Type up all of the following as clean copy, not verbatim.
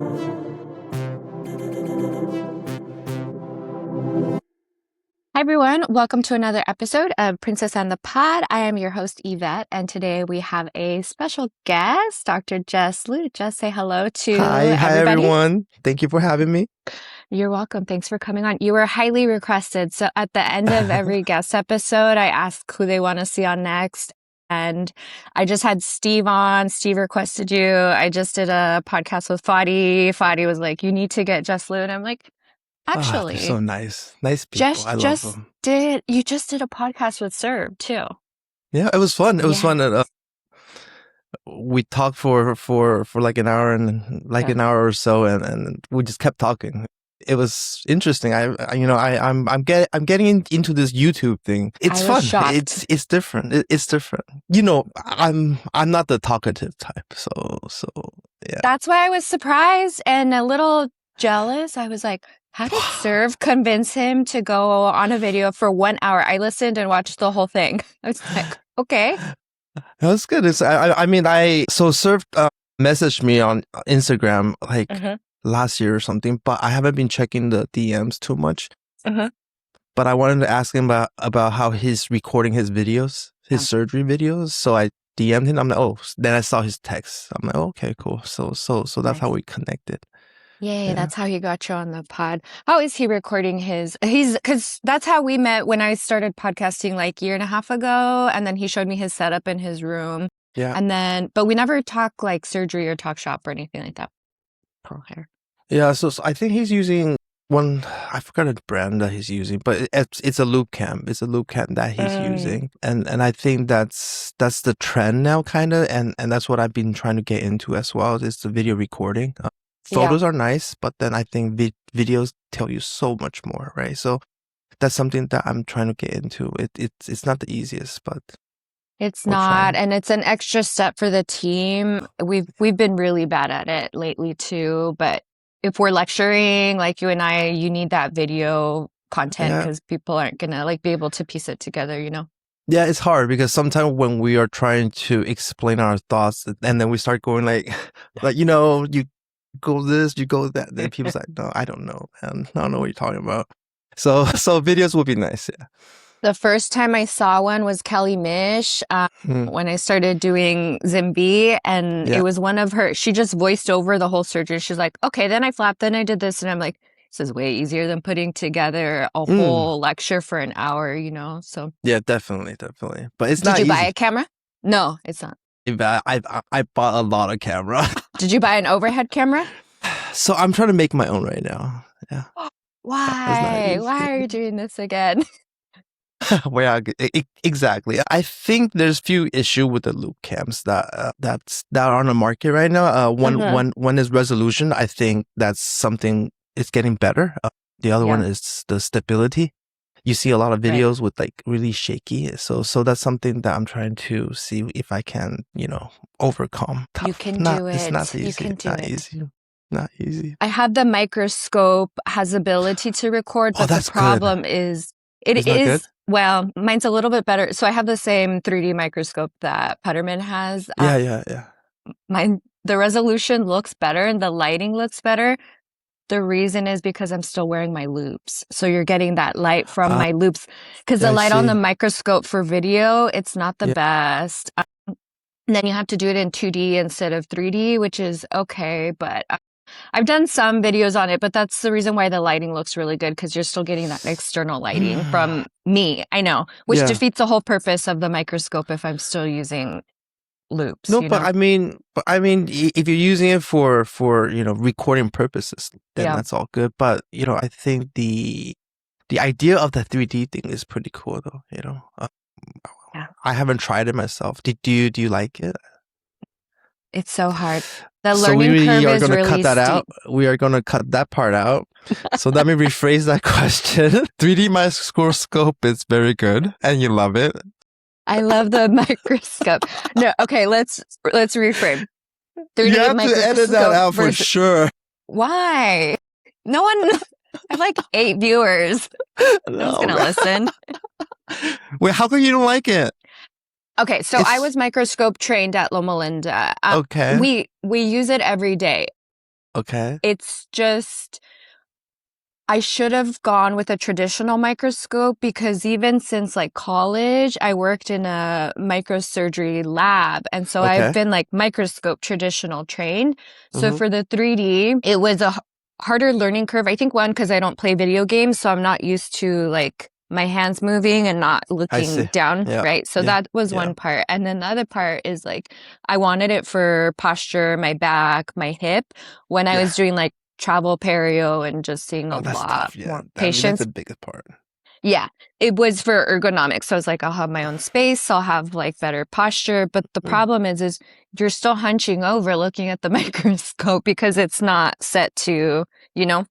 Hi, everyone. Welcome to another episode of Princess and the Pod. I am your host, Yvette, and today we have a special guest, Dr. Jess Liu. Jess, say hello to Hi everybody. everyone. Thank you for having me. You're welcome. Thanks for coming on. You were highly requested. So at the end of every guest episode, I ask who they want to see on next. And I just had Steve on. Steve requested you. I just did a podcast with Fadi. Fadi was like, you need to get Jess Liu. And I'm like, They're so actually, nice. Nice people. Jess I love them. you just did a podcast with Serb too. Yeah, it was fun. It was Yeah. fun. We talked for like an hour and like Yeah. an hour or so, and we just kept talking. It was interesting. I'm getting into this YouTube thing. It's I fun. was shocked. It's different. It's different. I'm not the talkative type. So yeah. That's why I was surprised and a little jealous. I was like, how did Serve convince him to go on a video for 1 hour? I listened and watched the whole thing. I was like, okay. That's good. So Surf messaged me on Instagram like last year or something, but I haven't been checking the DMs too much. But I wanted to ask him about how he's recording his videos, his surgery videos. So I DM'd him. I'm like, oh, then I saw his text. I'm like, oh, okay, cool. So that's how we connected. Yay, Yeah. that's how he got you on the pod. How is he recording because that's how we met when I started podcasting like 1.5 years ago. And then he showed me his setup in his room. Yeah. But we never talk like surgery or talk shop or anything like that. Pearl hair. Yeah. So I think he's using one, I forgot the brand that he's using, but it's a loop cam. It's a loop cam that he's using. And I think that's the trend now kind of. And that's what I've been trying to get into as well, is the video recording. Photos are nice, but then I think videos tell you so much more, right? So that's something that I'm trying to get into. It's not the easiest, but it's we're not, trying. and it's an extra step for the team. We've been really bad at it lately too, but if we're lecturing like you and I, you need that video content because people aren't gonna like be able to piece it together, you know? Yeah, it's hard because sometimes when we are trying to explain our thoughts and then we start going like you go this, you go that, then people's like, no, I don't know, man. I don't know what you're talking about. So videos would be nice, yeah. The first time I saw one was Kelly Mish when I started doing Zimby, and it was one of her. She just voiced over the whole surgery. She's like, okay, then I flapped, then I did this, and I'm like, this is way easier than putting together a whole lecture for an hour, you know? So yeah, definitely. But it's not easy. Did you buy a camera? No, it's not. I bought a lot of camera. Did you buy an overhead camera? So I'm trying to make my own right now. Yeah. Why? Why are you doing this again? Well, exactly. I think there's few issue with the loop cams that are on the market right now. One is resolution. I think that's something it's getting better. The other one is the stability. You see a lot of videos with like really shaky. So that's something that I'm trying to see if I can, overcome. Tough. You can do it. It's not easy. You can do it. Easy. Not easy. I have the microscope, has ability to record, but the problem is it is well, mine's a little bit better. So I have the same 3D microscope that Putterman has. Yeah. Mine, the resolution looks better and the lighting looks better. The reason is because I'm still wearing my loops. So you're getting that light from my loops. Because the light on the microscope for video, it's not the best. And then you have to do it in 2D instead of 3D, which is okay. But I've done some videos on it, but that's the reason why the lighting looks really good, because you're still getting that external lighting from me. I know, which defeats the whole purpose of the microscope if I'm still using loops. No, but I mean, if you're using it for recording purposes, then that's all good. But I think the idea of the 3D thing is pretty cool, though. I haven't tried it myself. Do you like it? It's so hard. The learning curve is really cut that steep. out. We are going to cut that part out. So let me rephrase that question. 3D microscope is very good, and you love it. I love the microscope. No, okay, let's reframe. 3D you have to edit that out for sure. Why? No one. I have like 8 viewers. No one's gonna listen. Wait, how come you don't like it? Okay, so I was microscope trained at Loma Linda. Okay. We use it every day. Okay. It's just, I should have gone with a traditional microscope because even since like college, I worked in a microsurgery lab. And so I've Okay. been like microscope traditional trained. So Mm-hmm. for the 3D, it was a harder learning curve. I think one, because I don't play video games, so I'm not used to like my hands moving and not I looking see. down, Yeah. right? So Yeah. that was Yeah. one part. And then the other part is like, I wanted it for posture, my back, my hip. When I Yeah. was doing like travel perio and just seeing a Oh, that's lot tough. Yeah. more I mean, that's patients. the biggest part. Yeah, it was for ergonomics. So I was like, I'll have my own space. I'll have like better posture. But the Mm. problem is you're still hunching over looking at the microscope because it's not set to, you know?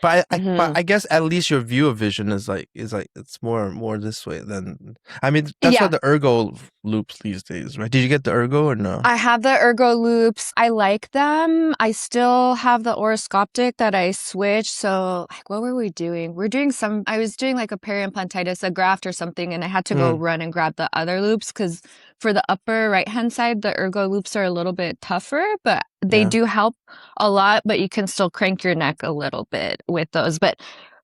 But but Hmm. I guess at least your view of vision is like it's more this way than I mean that's why Yeah. the ergo loops these days, right? Did you get the ergo or no? I have the ergo loops. I like them. I still have the oroscopic that I switched. So, like, what were we doing? I was doing like a periimplantitis, a graft or something, and I had to go Mm, run and grab the other loops because for the upper right hand side, the ergo loops are a little bit tougher, but they yeah. do help a lot. But you can still crank your neck a little bit with those. But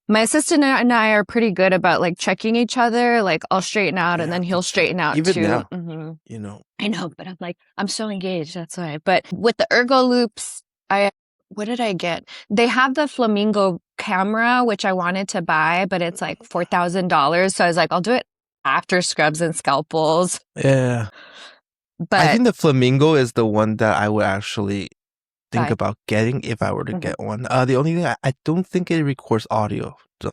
my assistant and I are pretty good about like checking each other. Like, I'll straighten out and Yeah, then to he'll check. straighten out Even too. now, you know. I know, but I'm like, I'm so engaged. That's why. But with the ergo loops, what did I get? They have the flamingo camera, which I wanted to buy, but it's like $4,000. So I was like, I'll do it after scrubs and scalpels. Yeah. I But think the flamingo is the one that I would actually think bye. about getting if I were to Mhm. get one. The only thing I don't think it records audio. So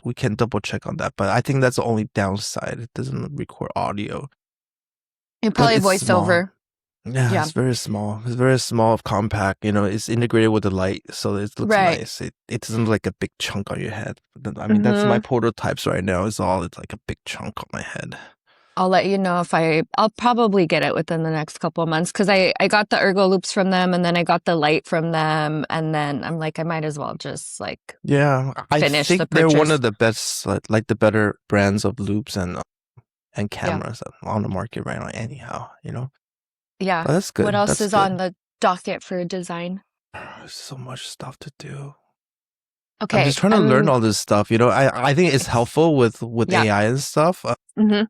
we can double check on that, but I think that's the only downside. It doesn't record audio, And but probably it's small. voiceover. Yeah, Yeah. it's very small. It's very small, compact. You know, it's integrated with the light, so it looks Right. nice. It doesn't look like a big chunk on your head. I mean, that's my Hmm. prototypes right now. It's like a big chunk on my head. I'll let you know if I'll probably get it within the next couple of months because I got the ergo loops from them and then I got the light from them. And then I'm like, I might as well just like Yeah, I finish the think they're one purchase. of the best, like the better brands of loops and Yeah. cameras on the market right now. Anyhow, you know, Yeah. but that's What good. else That's is on good. the docket for design? There's so much stuff to do. I'm Okay. just trying to learn all this stuff. You know, I think it's It's, helpful with yeah. AI and stuff. Hmm.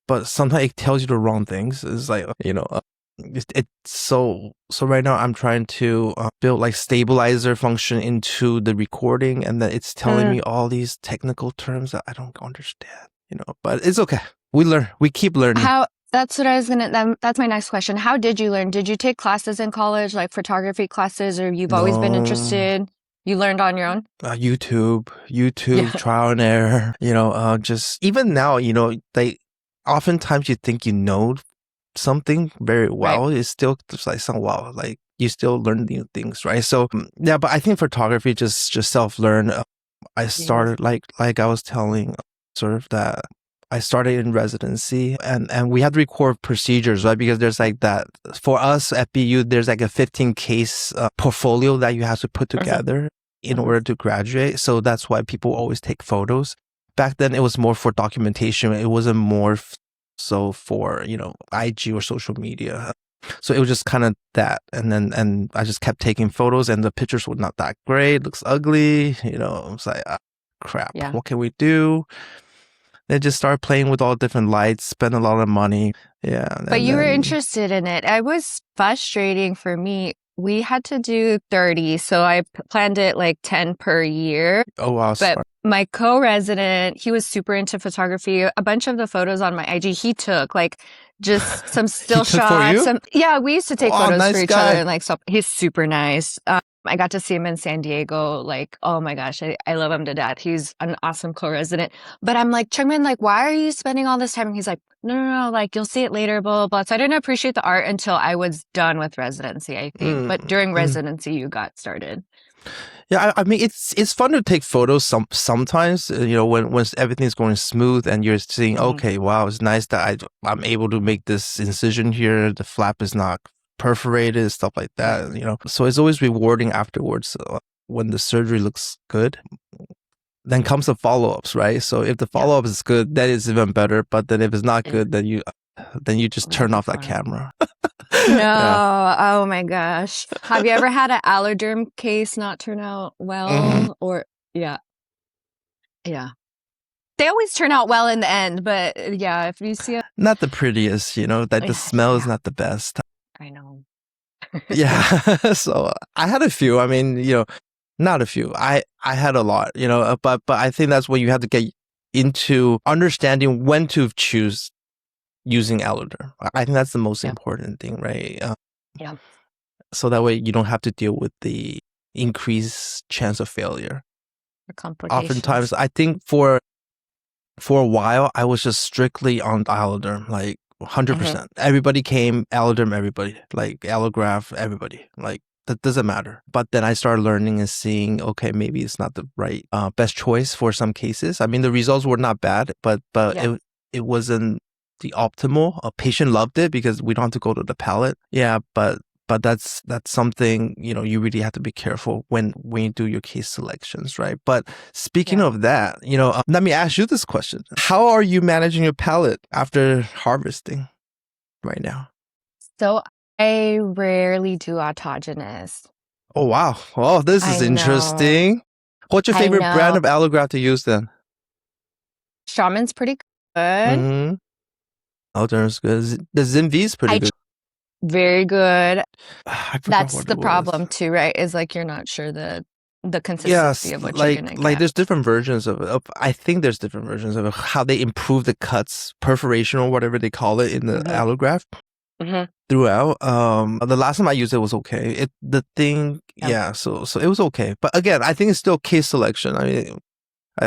But sometimes it tells you the wrong things. It's like, it's so right now I'm trying to build like stabilizer function into the recording, and then it's telling Mm. me all these technical terms that I don't understand, but it's okay. We keep learning. That's what I was that's my next question. How did you learn? Did you take classes in college, like photography classes, or you've always been No, interested? You learned on your own? YouTube, Yeah. trial and error, just even now, they oftentimes you think you know something very Right. well. It's still just like some wow, like you still learn new things, right? So yeah, but I think photography just self learn. I Yes. started like I was telling sort of that I started in residency and we had to record procedures, right? Because there's like that for us at BU, there's like a 15 case portfolio that you have to put Uh-huh. together in Uh-huh. order to graduate. So that's why people always take photos. Back then, it was more for documentation. It wasn't more so for IG or social media. So it was just kind of that, and I just kept taking photos, and the pictures were not that great. Looks ugly, I was like, crap. Yeah. What can we do? They just start playing with all different lights, spend a lot of money. Yeah, But and you were then interested in it. It was frustrating for me. We had to do 30, so I planned it like 10 per year. oh wow, But smart. my co-resident, he was super into photography. A bunch of the photos on my IG, he took like just some He still took for shots. you? Yeah, we used to take Oh, photos for nice each other guy. and like so he's super nice. I got to see him in San Diego. Like, oh my gosh, I love him to death. He's an awesome co-resident. But I'm like, Chungmin, like, why are you spending all this time? And he's like, no, like you'll see it later, blah, blah, blah. So I didn't appreciate the art until I was done with residency, I think. But Mm, during mm. residency, you got started. Yeah, I mean it's fun to take photos sometimes, when everything's going smooth and you're seeing, Hmm. okay, wow, it's nice that I'm able to make this incision here. The flap is not perforated, stuff like Right. that. So it's always rewarding afterwards when the surgery looks good. Then comes the follow-ups, right? So if the Yeah. follow-up is good, that is even better. But then if it's not Yeah. good, then you just Let turn it off that fly. camera. No. Oh my gosh. Have you ever had an Allerderm case not turn out well? Or yeah. They always turn out well in the end, but yeah, if you see a Not the prettiest, that the smell is yeah, not the best. I know. Yeah. So I had a few. I mean, not a few. I had a lot, but I think that's when you have to get into understanding when to choose using Allerderm. I think that's the most Yeah. important thing, right? Yeah. So that way you don't have to deal with the increased chance of failure. For complications. Oftentimes, I think for a while, I was just strictly on Allerderm, like 100%. Everybody came, Allerderm, everybody, like allograft, everybody, like that doesn't matter. But then I started learning and seeing, okay, maybe it's not the right best choice for some cases. I mean, the results were not bad, but Yeah. it wasn't the optimal. A patient loved it because we don't have to go to the palate. Yeah, but that's something, you really have to be careful when you do your case selections, right? But speaking of that, let me ask you this question. How are you managing your palate after harvesting right now? So I rarely do autogenous. Oh, wow. Oh, this is I know. interesting. What's your I favorite brand know. of allograft to use then? Shaman's pretty good. Mm-hmm. Allerderm's good. The Zinvi's pretty good. Very good. I forgot That's what the it was. problem too, right? Is like you're not sure the consistency Yes, of what you're gonna like get. there's different versions of it. I think there's different versions of it, how they improve the cuts, perforation or whatever they call it in the allograft throughout. The last time I used it was okay. So it was okay. But again, I think it's still case selection. I mean,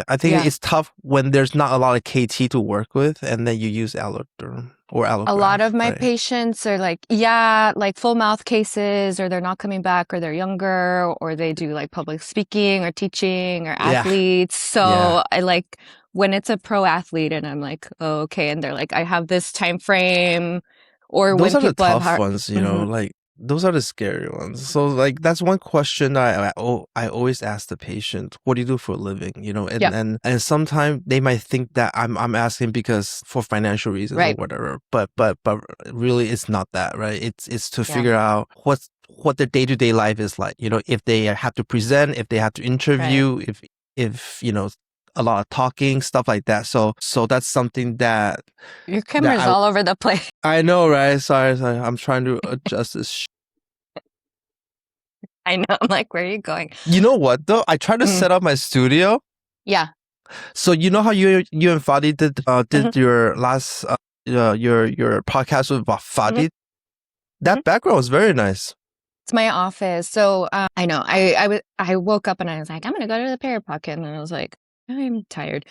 I think it's tough when there's not a lot of KT to work with, and then you use Allerderm or allograft. A lot of my right? patients are like, like full mouth cases, or they're not coming back, or they're younger, or they do like public speaking or teaching or athletes. So I like when it's a pro athlete and I'm like, oh, okay. And they're like, I have this time frame, or Those when are the people have tough ones, like those are the scary ones. So like that's one question I always ask the patient, what do you do for a living? And sometimes they might think that I'm asking because for financial reasons or whatever. But really it's not that, right? It's to figure out what their day-to-day life is like. If they have to present, if they have to interview, if a lot of talking, stuff like that. So that's something that your camera's all over the place. I know, right? Sorry. I'm trying to adjust this. I know. I'm like, where are you going? You know what though? I tried to set up my studio. Yeah. So you know how you and Fadi did your last your podcast with Fadi? That background was very nice. It's my office. So I know. I woke up and I was like, I'm gonna go to the Perio Pocket, and I was like, I'm tired.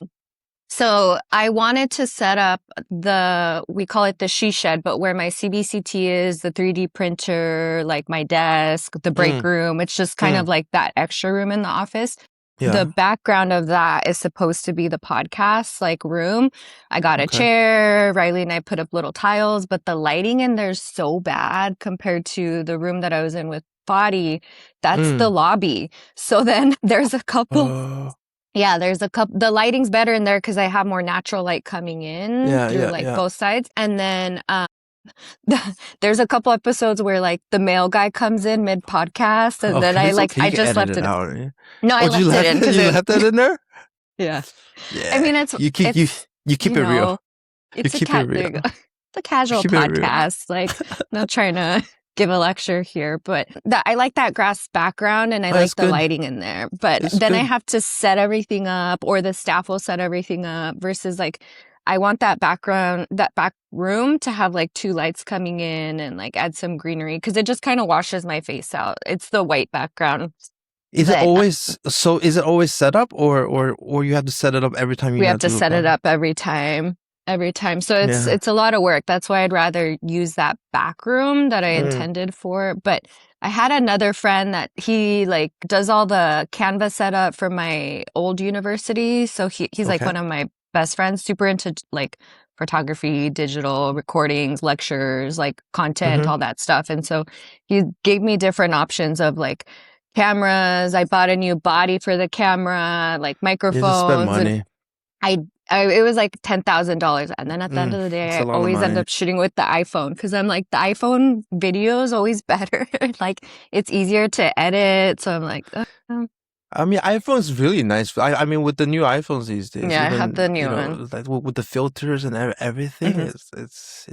So I wanted to set up we call it the she shed, but where my CBCT is, the 3D printer, like my desk, the break room. It's just kind of like that extra room in the office. Yeah. The background of that is supposed to be the podcast like room. I got a chair. Riley and I put up little tiles, but the lighting in there's so bad compared to the room that I was in with Fadi. That's the lobby. So then there's a couple. Yeah, there's a couple. The lighting's better in there because I have more natural light coming in through both sides. And then there's a couple episodes where like the male guy comes in mid podcast, and then I just left it out. No, I left it in because you left that in there. Yeah. I mean, you keep it real. It's a casual podcast. Like, not trying to give a lecture here, but I like that grass background and I like the lighting in there. But then I have to set everything up, or the staff will set everything up, versus like I want that back room to have like 2 lights coming in and like add some greenery, because it just kind of washes my face out. It's the white background. Is it always set up, or you have to set it up every time we have to set it up every time? So it's a lot of work. That's why I'd rather use that back room that I intended for. But I had another friend that he like does all the Canva setup for my old university. So he's like one of my best friends, super into like photography, digital recordings, lectures, like content, all that stuff. And so he gave me different options of like cameras. I bought a new body for the camera, like microphones. You just spend money. It was like $10,000. And then at the end of the day, It's I a lot of always end money. up shooting with the iPhone because I'm like, the iPhone video is always better. Like, it's easier to edit. So I'm like, I mean, iPhone's really nice. I mean, with the new iPhones these days, yeah, I have the even new one. like with the filters and everything, Mhm.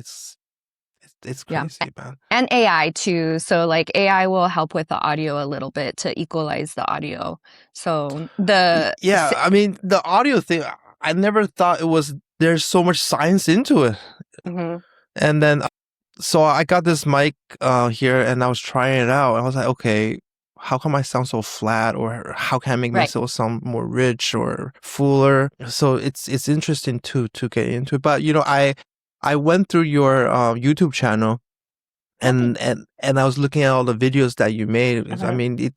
it's Yeah. crazy, man. And AI too. So like AI will help with the audio a little bit to equalize the audio. So Yeah, I mean, the audio thing, I never thought there's so much science into it. Mhm. And then, so I got this mic here and I was trying it out. I was like, okay, how come I sound so flat, or how can I make Right. myself sound more rich or fuller? So it's interesting to get into it. But I went through your YouTube channel Okay. and I was looking at all the videos that you made. I Mhm. mean,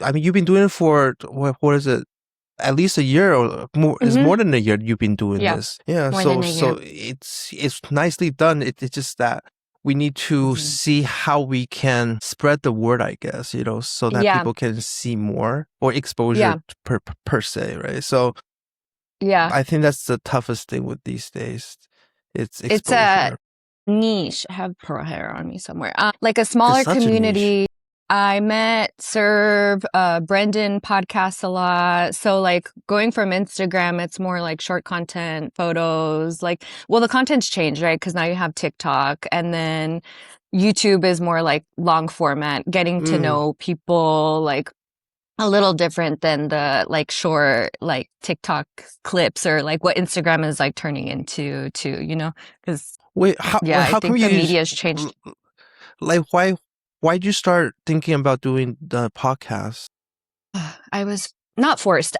I mean, you've been doing it for what is it? At least a year or more. It's Mhm. more than a year you've been doing Yeah. this. Yeah. More than a So year. it's nicely done. It's just that we need to Mhm. see how we can spread the word, I guess, so that Yeah. people can see more, or exposure Yeah. per se, right? So Yeah. I think that's the toughest thing with these days. It's It's a exposure. niche. I have pearl hair on me somewhere. Like a It's smaller such a niche. community. I met Serve, Brendan podcasts a lot. So like going from Instagram, it's more like short content, photos. Like, well, the content's changed, right? Because now you have TikTok, and then YouTube is more like long format, getting to Mm. know people, like a little different than the like short like TikTok clips or like what Instagram is like turning into too, because Wait, yeah, I how come think you the use media's changed. like why'd you start thinking about doing the podcast? I was not forced,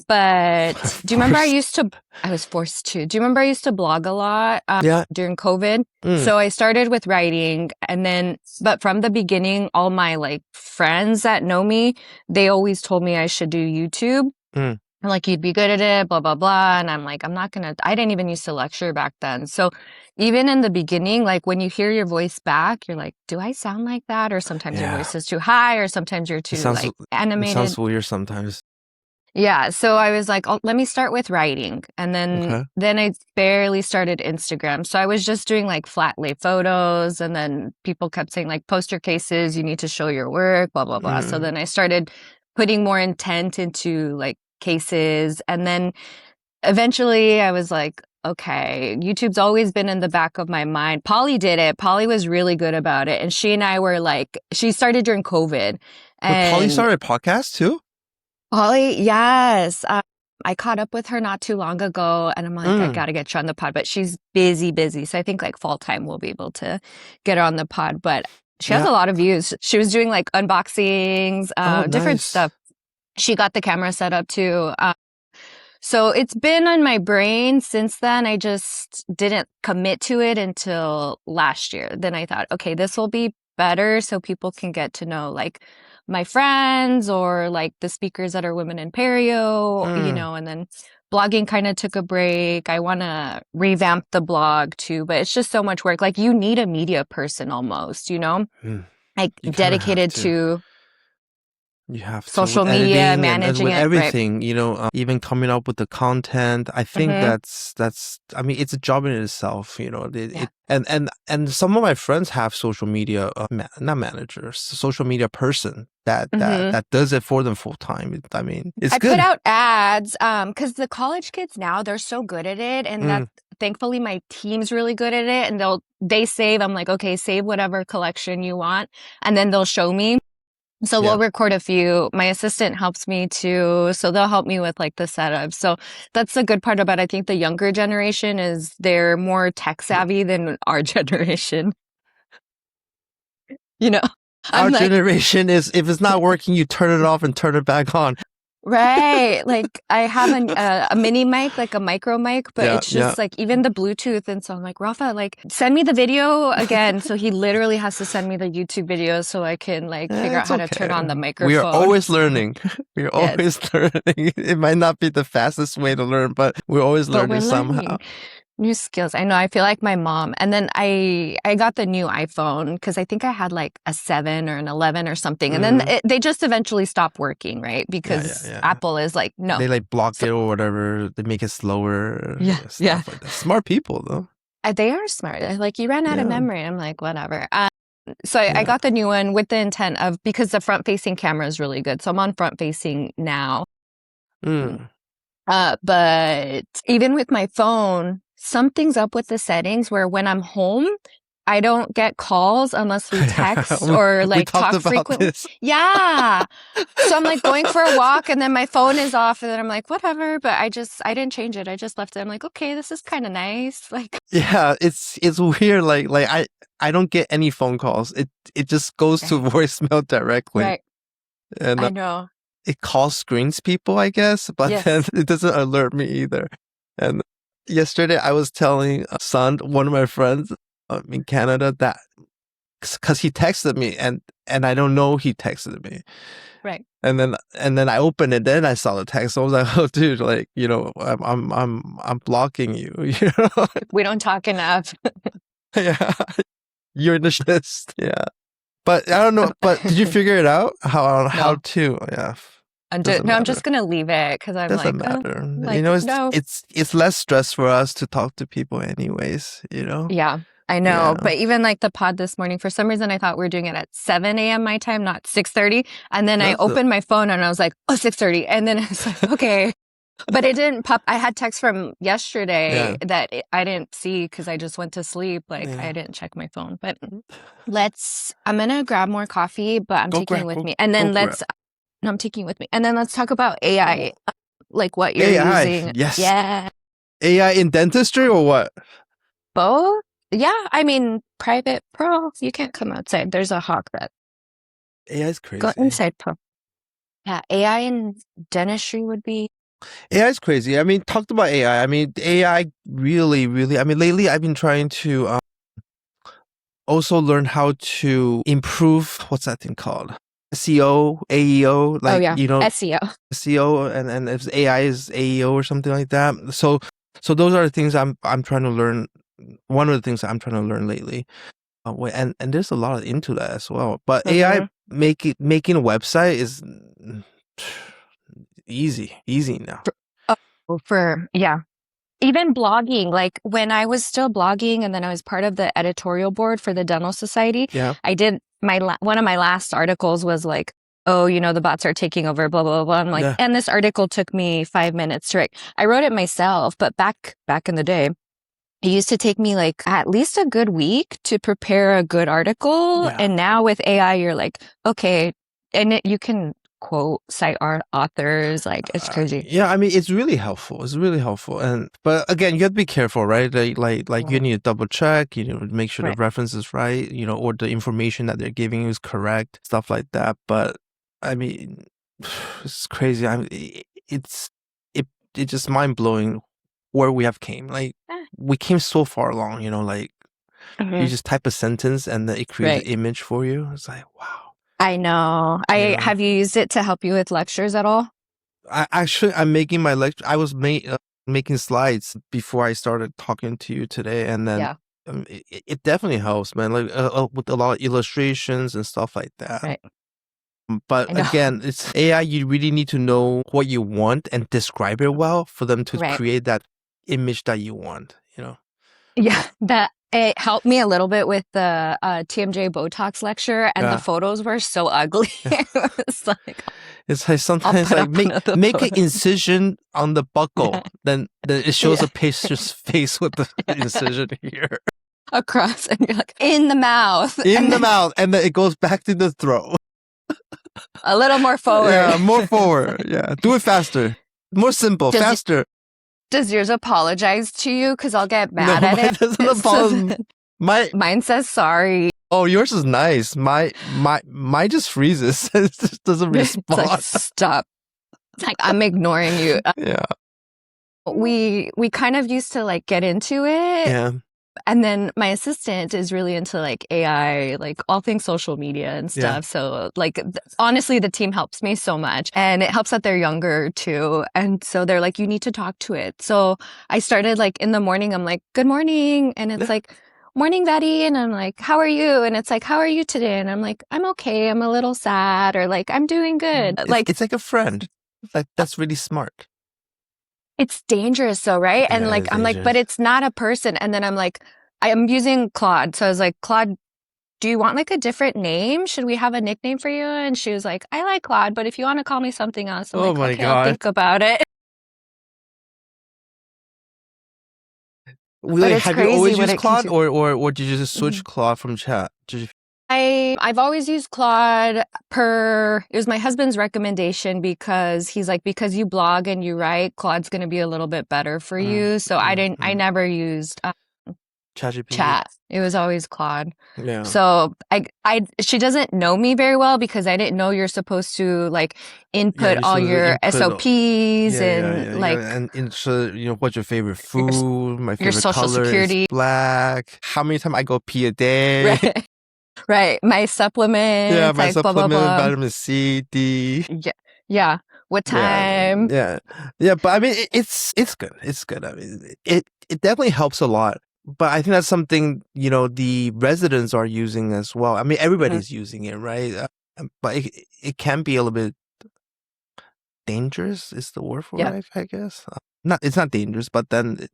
but do you remember First. I was forced to. Do you remember I used to blog a lot Yeah. during COVID? Mm, So I started with writing and then, but from the beginning, all my like friends that know me, they always told me I should do YouTube. mm. Like, you'd be good at it, blah, blah, blah. And I'm like, I didn't even used to lecture back then. So even in the beginning, like when you hear your voice back, you're like, do I sound like that? Or sometimes your Yeah. voice is too high, or sometimes you're It too sounds like it sounds animated. weird sometimes. Yeah. So I was like, oh, let me start with writing. And Okay. then I barely started Instagram. So I was just doing like flat lay photos. And then people kept saying like, post your cases, you need to show your work, blah, blah, blah. So Mm. then I started putting more intent into like cases. And then eventually I was like, okay, YouTube's always been in the back of my mind. Polly did it. Polly was really good about it. And she and I were like, she started during COVID. But Polly And started a podcast too? Polly, yes. I caught up with her not too long ago and I'm like, I Mm. gotta get you on the pod, but she's busy, busy. So I think like fall time we'll be able to get her on the pod. But she has Yeah. a lot of views. She was doing like unboxings, Oh, different nice. stuff. She got the camera set up too. So it's been on my brain since then. I just didn't commit to it until last year. Then I thought, okay, this will be better so people can get to know like my friends or like the speakers that are women in perio, Mm. and then blogging kind of took a break. I want to revamp the blog too, but it's just so much work. Like you need a media person almost, Mm. like You kind of have dedicated to. to You have to with social media, editing and managing with it, right? everything, even coming up with the content. I think Mm-hmm. I mean, it's a job in itself, Yeah. and some of my friends have social media, not managers, social media person Mm-hmm. that does it for them full time. I mean, it's I put good. out ads because the college kids now they're so good at it, and that Mm, thankfully my team's really good at it, and they save. I'm like, okay, save whatever collection you want, and then they'll show me. So yeah. we'll record a few. My assistant helps me too, so they'll help me with like the setup. So that's the good part about I think the younger generation is they're more tech savvy than our generation. You know, I'm Our like, generation is, if it's not working, you turn it off and turn it back on. right. Like I have a mini mic, like a micro mic, but Yeah, it's yeah. just like even the Bluetooth. And so I'm like, Rafa, like send me the video again. So he literally has to send me the YouTube video so I can like figure out It's how to turn okay. on the We are microphone. always learning. We are Yes, always learning. It might not be the fastest way to learn, but we're always but we're learning somehow. learning. New skills. I know. I feel like my mom. And then I got the new iPhone because I think I had like a 7 or an 11 or something. And then they just eventually stopped working, right? Because Apple is like, no. They like block it or whatever. They make it slower. Stuff like that. Smart people though. They are smart. Like, you ran out of memory. I'm like, whatever. So I got the new one with the intent of, because the front-facing camera is really good. So I'm on front-facing now. But even with my phone, something's up with the settings where when I'm home, I don't get calls unless we text or like talk frequently. Yeah. So I'm like going for a walk and then my phone is off and then I'm like, whatever. But I didn't change it. I just left it. I'm like, okay, this is kind of nice. Like, yeah, it's weird. Like I don't get any phone calls. It just goes to voicemail directly. Right. And I know. It screens people, I guess, but then it doesn't alert me either. And yesterday I was telling Son, one of my friends in Canada, that because he texted me and I don't know he texted me. Right. And then I opened it, then I saw the text. So I was like, oh dude, like, you know, I'm blocking you, you know. We don't talk enough. Yeah. You're in the list. Yeah. But I don't know. But did you figure it out? How to? Yeah. No, I'm just gonna leave it because I'm doesn't like, matter. Like, you know, it's less stress for us to talk to people, anyways. You know. Yeah, I know. But even like the pod this morning, for some reason, I thought we were doing it at 7 a.m. my time, not 6:30. And then I opened my phone and I was like, oh, 6:30. And then it's like, okay. But it didn't pop. I had text from yesterday that I didn't see because I just went to sleep. Like, I didn't check my phone. But I'm going to grab more coffee, but I'm taking it with me. And then I'm taking it with me. And then let's talk about AI, like what you're using. Yes. Yeah. AI in dentistry or what? Both? Yeah. I mean, private pro, you can't come outside. There's a hawk that. AI is crazy. Go inside pro. Yeah. AI in dentistry would be. AI is crazy. I mean, talked about AI. I mean, AI really, really. I mean, lately I've been trying to also learn how to improve. What's that thing called? SEO, AEO. Like, you know, SEO, and if AI is AEO or something like that. So those are the things I'm trying to learn. One of the things I'm trying to learn lately. And there's a lot into that as well. But AI making a website is easy now. Even blogging, like when I was still blogging and then I was part of the editorial board for the Dental Society, I did one of my last articles was like, oh, you know, the bots are taking over, blah, blah, blah. I'm like, and this article took me 5 minutes to write. I wrote it myself, but back in the day, it used to take me like at least a good week to prepare a good article. And now with AI, you're like, okay, and you can cite our authors, like it's crazy. I mean, it's really helpful. But again, you have to be careful, right? Like you need to double check, you know, make sure the reference is right, you know, or the information that they're giving you is correct, stuff like that. But I mean, it's crazy. I mean, it's just mind blowing where we have came. Like we came so far along, you know, like you just type a sentence and then it creates an image for you. It's like, wow. I know. Have you used it to help you with lectures at all? I'm making my lecture. I was making slides before I started talking to you today, and then it definitely helps, man. Like with a lot of illustrations and stuff like that. Right. But again, it's AI. You really need to know what you want and describe it well for them to create that image that you want. You know. Yeah, it helped me a little bit with the TMJ Botox lecture, and the photos were so ugly. It's like sometimes like make an incision on the buccal, then it shows a patient's face with the incision here across, and you're like in the mouth, and then it goes back to the throat. A little more forward. Yeah, more forward. Yeah, do it faster, more simple, faster. Does yours apologize to you? Because I'll get mad at it. Doesn't apologize. Mine says sorry. Oh, yours is nice. My just freezes. It just doesn't respond. It's like, stop. It's like I'm ignoring you. Yeah. We kind of used to like get into it. Yeah. And then my assistant is really into like AI, like all things social media and stuff. Yeah. So like honestly, the team helps me so much, and it helps that they're younger too. And so they're like, you need to talk to it. So I started like in the morning, I'm like, good morning. And it's like, morning, Betty. And I'm like, how are you? And it's like, how are you today? And I'm like, I'm okay. I'm a little sad, or like, I'm doing good. It's like a friend. Like, that's really smart. It's dangerous though, right? And Yeah, like, it's I'm like, but dangerous. it's not a person. And then I'm like, I'm using Claude. So I was like, Claude, do you want like a different name? Should we have a nickname for you? And she was like, I like Claude, but if you want to call me something else, I'm Oh like, my okay, I'll God. think about it. But Wait, it's have you always crazy what used it can Claude, do. or did you just switch Mhm. Claude from chat? I've always used Claude it was my husband's recommendation, because he's like, because you blog and you write, Claude's going to be a little bit better for you. So I never used ChatGPT. chat. It was always Claude. Yeah. So she doesn't know me very well, because I didn't know you're supposed to like input all your SOPs and like so what's your favorite food? My your favorite social color security. is black. How many times I go pee a day? Right. Right. My supplements, Yeah, my like blah, blah, supplement, blah. vitamin C, D. Yeah. Yeah. What Yeah, time? yeah. But I mean, it's good. It's good. I mean, it definitely helps a lot. But I think that's something the residents are using as well. I mean, everybody's using it, right? But it can be a little bit dangerous. Is the word for Yeah. it, I guess. It's not dangerous, but then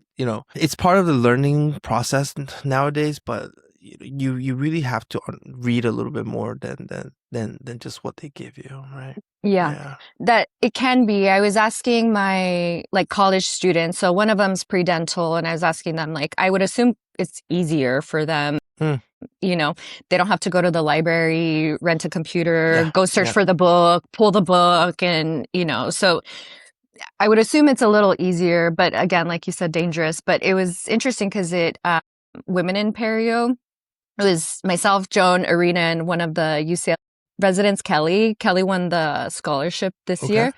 it's part of the learning process nowadays. But you really have to read a little bit more than just what they give you, right? Yeah, Yeah. that it can be. I was asking my like college students. So one of them's pre-dental, and I was asking them, like, I would assume it's easier for them. They don't have to go to the library, rent a computer, Yeah. go search Yeah. for the book, pull the book, and so I would assume it's a little easier, but again, like you said, dangerous. But it was interesting because women in perio, it was myself, Joan, Arena, and one of the UCL residents, Kelly. Kelly won the scholarship this Okay. year.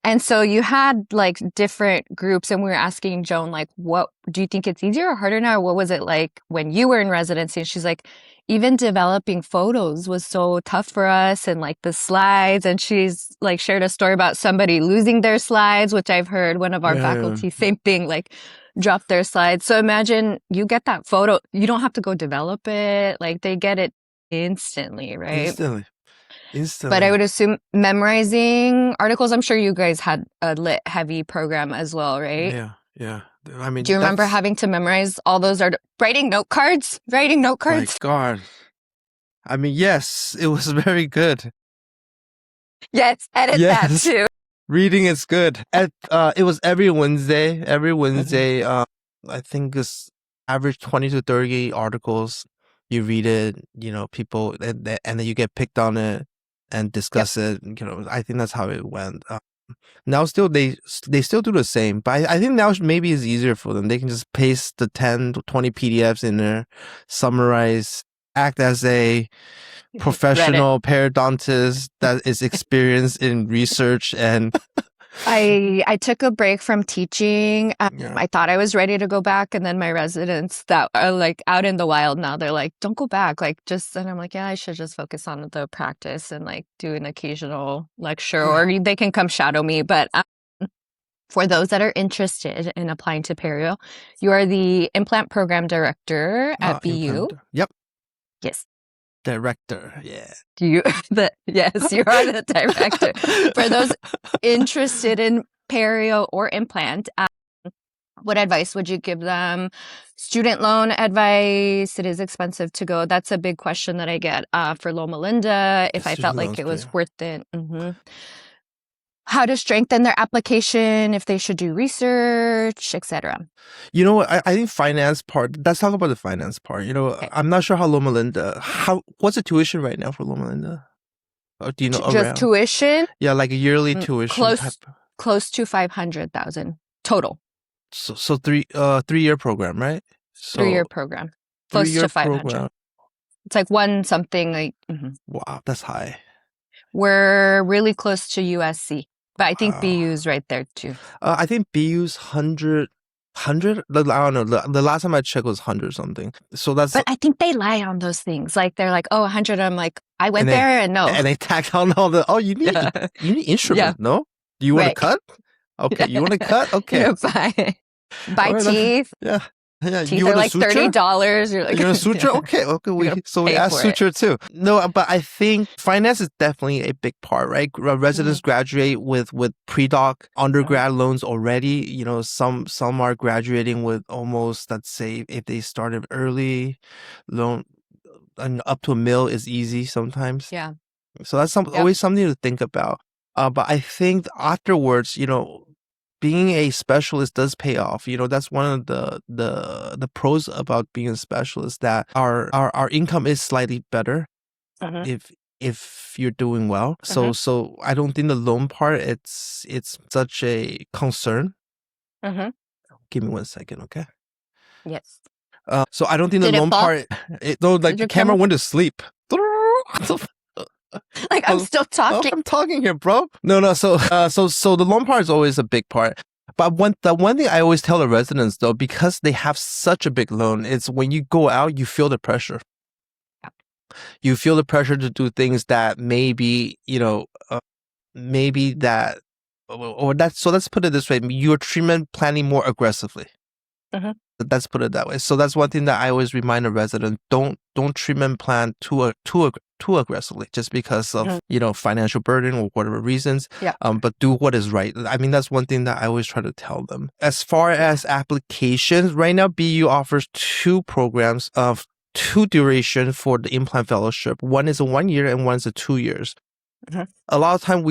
And so you had like different groups, and we were asking Joan, like, what do you think it's easier or harder now? What was it like when you were in residency? And she's like, even developing photos was so tough for us, and like the slides. And she's like shared a story about somebody losing their slides, which I've heard one of our faculty, same thing, like drop their slides. So imagine you get that photo, you don't have to go develop it. Like they get it instantly, right? But I would assume memorizing articles, I'm sure you guys had a lit heavy program as well, right? Yeah. I mean, Do you remember having to memorize all those writing note cards? My God. I mean, yes, it was very good. Yes, edit that too. Reading is good. It was every Wednesday. Every Wednesday, I think it's average 20 to 30 articles. You read it, people, and then you get picked on it and discuss it. I think that's how it went. Now still they still do the same, but I think now maybe it's easier for them. They can just paste the 10 to 20 PDFs in there, summarize, act as a professional periodontist that is experienced in research and I took a break from teaching. I thought I was ready to go back, and then my residents that are like out in the wild now, they're like, don't go back, like just, and I'm like, yeah, I should just focus on the practice and like do an occasional lecture, or they can come shadow me. But for those that are interested in applying to Perio, you are the implant program director at BU. Yep. Yes. Director, yeah. Yes, you are the director. For those interested in perio or implant, what advice would you give them? Student loan advice. It is expensive to go. That's a big question that I get for Loma Linda. If I felt like it was worth it. How to strengthen their application, if they should do research, etc. You know what? I think finance part. Let's talk about the finance part. Okay. I'm not sure how Loma Linda. What's the tuition right now for Loma Linda? Or do you know just around? Tuition? Yeah, like a yearly tuition. Close to 500,000 total. So 3-year program, right? So 3-year program. Close to 500. It's like one something like. Wow, that's high. We're really close to USC, but I think BU's right there too. I think BU's 100. 100? I don't know. The last time I checked was 100 something. So that's. But I think they lie on those things. Like they're like, oh, 100. I'm like, I went And there and no. And they tack on all the. Oh, you need instruments. No, do you want to cut? Okay, you want to cut? Okay, buy teeth. Yeah. Teeth you are want like $30. You're like, you want a suture? Okay. We ask suture too. No, but I think finance is definitely a big part, right? Residents graduate with pre-doc undergrad loans already. You know, some are graduating with almost, let's say, if they started early, loan and up to $1 million is easy sometimes. Yeah. So that's always something to think about. But I think afterwards, you know, being a specialist does pay off. You know, that's one of the pros about being a specialist, that our income is slightly better if you're doing well. So I don't think the loan part it's such a concern. Give me 1 second, okay? Yes. So I don't think the loan part. The camera went to sleep. Like I'm still talking. I'm talking here, bro. No. So the loan part is always a big part. But the one thing I always tell the residents though, because they have such a big loan, it's when you go out, you feel the pressure. You feel the pressure to do things that maybe, you know, maybe that, or that's, so let's put it this way. You're treatment planning more aggressively. Let's put it that way. So that's one thing that I always remind a resident: don't treatment plan too aggressively, just because of you know, financial burden or whatever reasons. But do what is right. I mean, that's one thing that I always try to tell them. As far as applications, right now BU offers 2 programs of 2 duration for the implant fellowship. One is a 1 year and one is a 2 years. A lot of time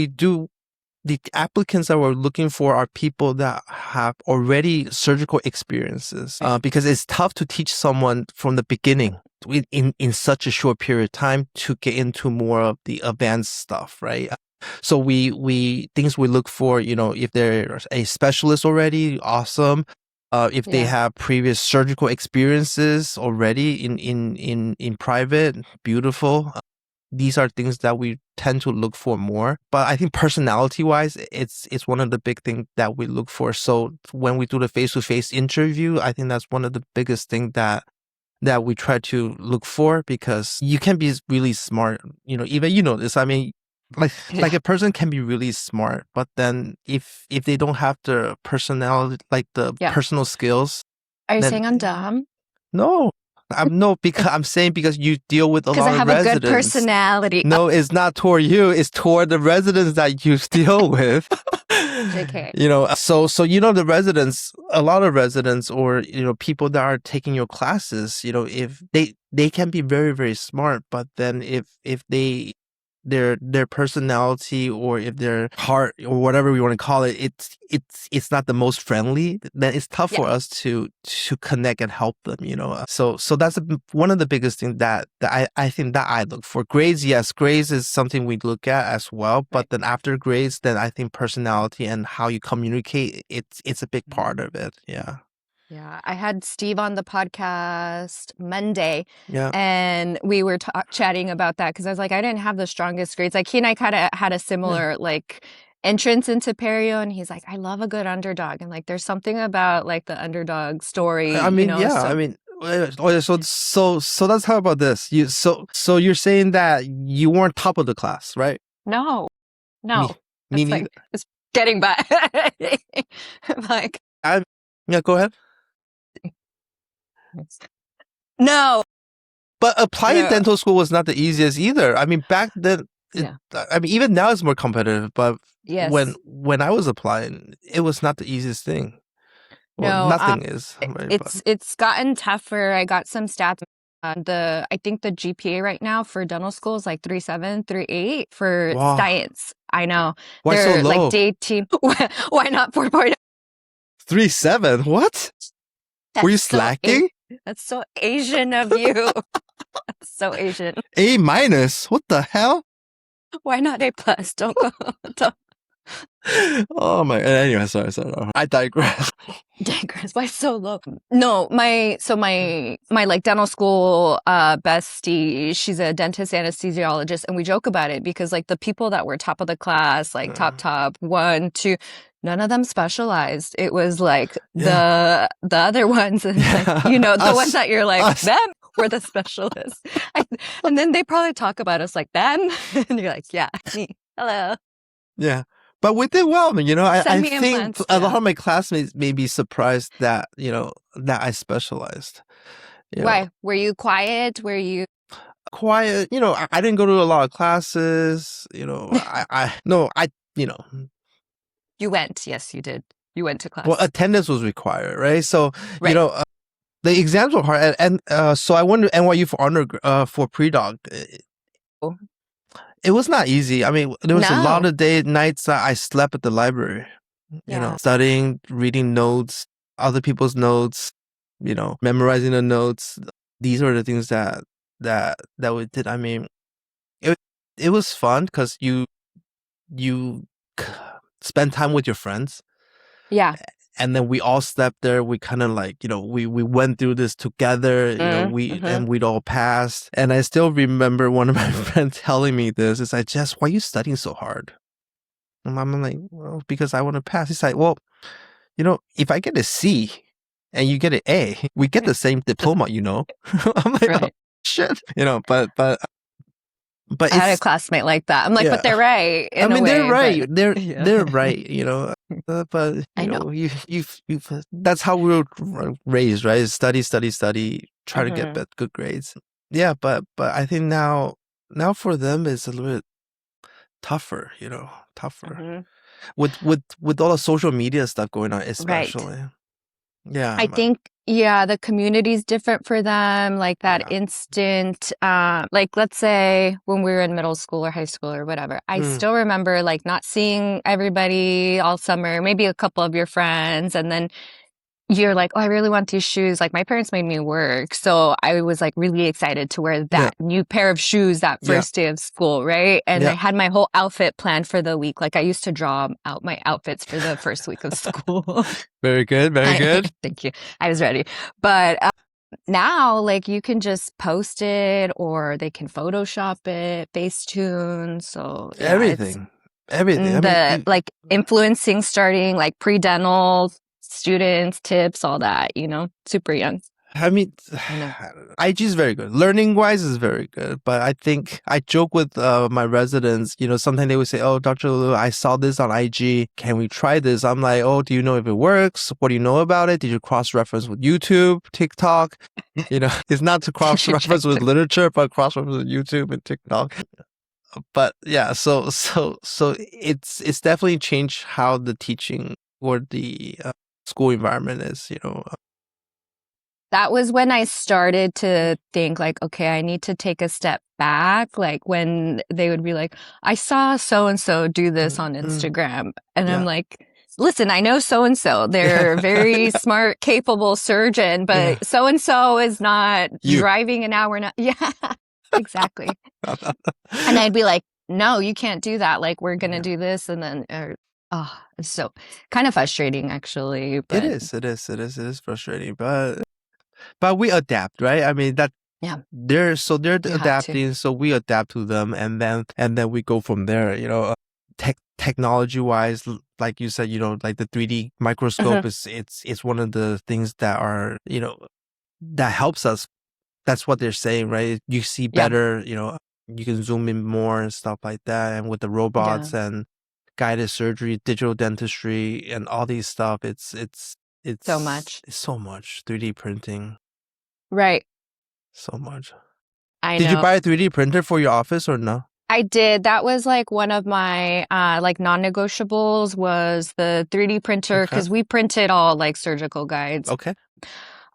the applicants that we're looking for are people that have already surgical experiences, because it's tough to teach someone from the beginning in such a short period of time to get into more of the advanced stuff, right? So things we look for, you know, if they're a specialist already, awesome. If they have previous surgical experiences already in private, beautiful. These are things that we tend to look for more. But I think personality-wise, it's one of the big things that we look for. So when we do the face-to-face interview, I think that's one of the biggest things that we try to look for, because you can be really smart. You know, even, you know this. I mean, like a person can be really smart, but then if they don't have the personality, like the personal skills. Are you saying I'm dumb? No. Because I'm saying, because you deal with a lot of residents. Because I have a good personality. No, it's not toward you. It's toward the residents that you deal with. JK. You know, so you know, the residents, a lot of residents, or you know, people that are taking your classes, you know, if they can be very, very smart, but then if their personality, or if their heart, or whatever we want to call it, it's not the most friendly, then it's tough for us to connect and help them, you know. So that's one of the biggest things that I think that I look for. Grades, yes, grades is something we look at as well, but then after grades, then I think personality and how you communicate, it's a big part of it. Yeah, I had Steve on the podcast Monday, Yeah. and we were chatting about that, because I was like, I didn't have the strongest grades. Like he and I kind of had a similar like entrance into perio, and he's like, I love a good underdog, and like there's something about like the underdog story. I mean, you know, I mean, so let's talk about this. So you're saying that you weren't top of the class, right? No. Me neither. It's getting by. Like, yeah, go ahead. No. But applying dental school was not the easiest either. I mean, back then, I mean, even now it's more competitive, but when I was applying, it was not the easiest thing. Well, nothing is. Right? It's gotten tougher. I got some stats. I think the GPA right now for dental school is like 3.7, 3.8 for science. I know. Why so low? Like day team. Why not 4.0? 3.7? What? Were you slacking? That's so Asian of you. That's so Asian. A-? What the hell? Why not A+? Don't go. Oh my. Anyway, sorry. I digress. Digress. Why so low? No, my like dental school bestie, she's a dentist anesthesiologist, and we joke about it because like the people that were top of the class, like top 1, 2, none of them specialized. It was like the other ones, and like, you know, the ones that you're like, them were the specialists. And then they probably talk about us like them, and you're like, yeah, me. Hello. Yeah. But we did well. You know, I think implants, a lot of my classmates may be surprised that, you know, that I specialized. Why? Were you quiet? Were you quiet? You know, I didn't go to a lot of classes. You know, you know. You went. Yes, you did. You went to class. Well, attendance was required, right? So, you know, the exams were hard. And so I went to NYU for pre-doc. It was not easy. I mean, there was a lot of nights that I slept at the library, you know, studying, reading notes, other people's notes, you know, memorizing the notes. These were the things that we did. I mean, it was fun because you spend time with your friends. Yeah. And then we all slept there. We kind of like, you know, we went through this together, you know, and we'd all passed. And I still remember one of my friends telling me this. It's like, Jess, why are you studying so hard? And I'm like, well, because I want to pass. He's like, well, you know, if I get a C and you get an A, we get the same diploma, you know? I'm like, oh, shit. You know, but I had a classmate like that. I'm like, but they're right. I mean, they're right. They're right. You know, but you know, you've that's how we were raised, right? Study, try to get good grades. Yeah, but I think now for them it's a little bit tougher. You know, with all the social media stuff going on, especially. Right. Yeah, I think the community's different for them. Like that instant, like let's say when we were in middle school or high school or whatever, I still remember like not seeing everybody all summer, maybe a couple of your friends, and then you're like, oh, I really want these shoes. Like my parents made me work. So I was like really excited to wear that new pair of shoes that first day of school, right? And I had my whole outfit planned for the week. Like I used to draw out my outfits for the first week of school. Very good. Very good. Thank you. I was ready. But now like you can just post it or they can Photoshop it, Facetune. So everything. I mean, like influencing starting like pre-dental students, tips, all that, you know, super young. I mean, IG is very good. Learning wise is very good. But I think I joke with my residents, you know, sometimes they would say, oh, Dr. Liu, I saw this on IG. Can we try this? I'm like, oh, do you know if it works? What do you know about it? Did you cross-reference with YouTube, TikTok? You know, it's not to cross-reference with literature, but cross-reference with YouTube and TikTok. But yeah, so it's definitely changed how the teaching or the school environment is, you know. That was when I started to think like, okay, I need to take a step back. Like when they would be like, I saw so-and-so do this on Instagram. And I'm like, listen, I know so-and-so. They're a very smart, capable surgeon, but so-and-so is not driving an hour. Yeah, exactly. And I'd be like, no, you can't do that. Like, we're going to do this. And then, it's so kind of frustrating, actually. But it is frustrating, but we adapt, right? I mean, they're adapting, so we adapt to them, and then we go from there. You know, technology wise, like you said, you know, like the 3D microscope it's one of the things that are, you know, that helps us. That's what they're saying, right? You see better, you know, you can zoom in more and stuff like that. And with the robots and guided surgery, digital dentistry, and all these stuff, it's so much. It's so much 3D printing. Right. So much. I know. Did you buy a 3D printer for your office or no? I did. That was like one of my like non-negotiables was the 3D printer because we printed all like surgical guides. Okay.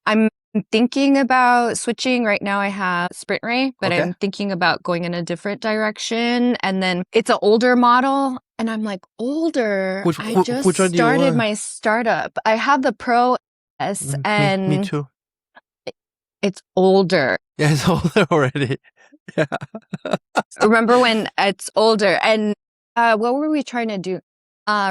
I'm thinking about switching. Right now I have Sprint Ray, but I'm thinking about going in a different direction. And then it's an older model. And I'm like, older? I just started my startup. I have the Pro S and... Me too. It's older. Yeah, it's older already. Yeah. Remember when it's older? And what were we trying to do?